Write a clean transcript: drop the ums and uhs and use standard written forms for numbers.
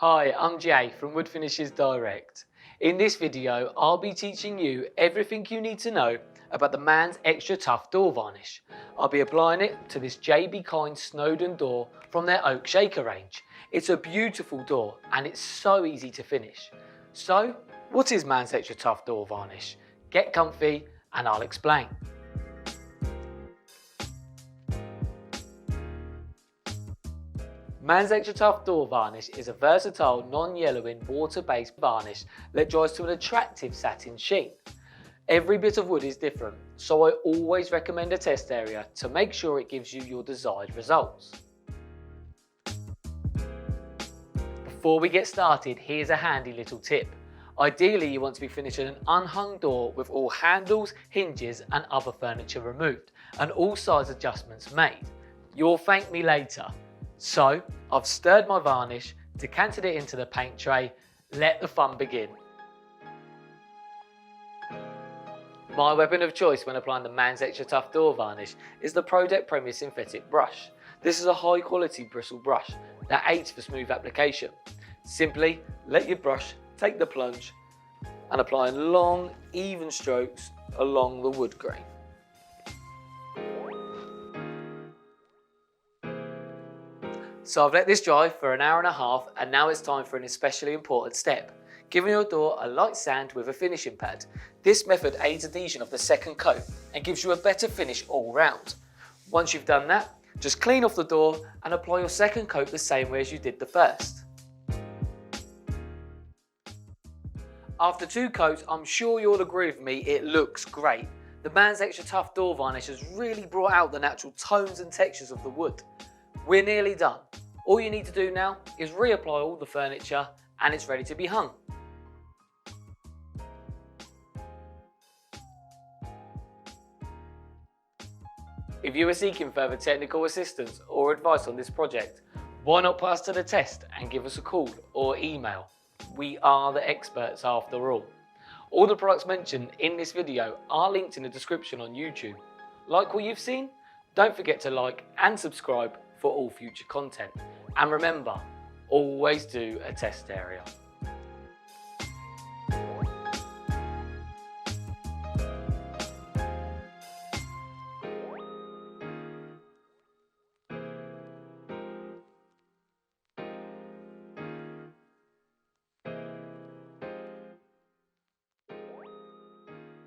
Hi, I'm Jay from Wood Finishes Direct. In this video, I'll be teaching you everything you need to know about the Man's Extra Tough door varnish. I'll be applying it to this JB Kind Snowdon door from their Oak Shaker range. It's a beautiful door and it's so easy to finish. So, what is Man's Extra Tough door varnish? Get comfy and I'll explain. Man's Extra Tough door varnish is a versatile non-yellowing water-based varnish that dries to an attractive satin sheen. Every bit of wood is different, so I always recommend a test area to make sure it gives you your desired results. Before we get started, here's a handy little tip. Ideally, you want to be finishing an unhung door with all handles, hinges and other furniture removed and all size adjustments made. You'll thank me later. So, I've stirred my varnish, decanted it into the paint tray, let the fun begin. My weapon of choice when applying the Man's Extra Tough door varnish is the ProDeck Premier Synthetic brush. This is a high quality bristle brush that aids for smooth application. Simply let your brush take the plunge and apply long, even strokes along the wood grain. So I've let this dry for an hour and a half and now it's time for an especially important step. Giving your door a light sand with a finishing pad. This method aids adhesion of the second coat and gives you a better finish all round. Once you've done that, just clean off the door and apply your second coat the same way as you did the first. After 2 coats, I'm sure you'll agree with me, it looks great. The Man's Extra Tough door varnish has really brought out the natural tones and textures of the wood. We're nearly done. All you need to do now is reapply all the furniture and it's ready to be hung. If you are seeking further technical assistance or advice on this project, why not put us to the test and give us a call or email? We are the experts after all. All the products mentioned in this video are linked in the description on YouTube. Like what you've seen? Don't forget to like and subscribe for all future content. And remember, always do a test area.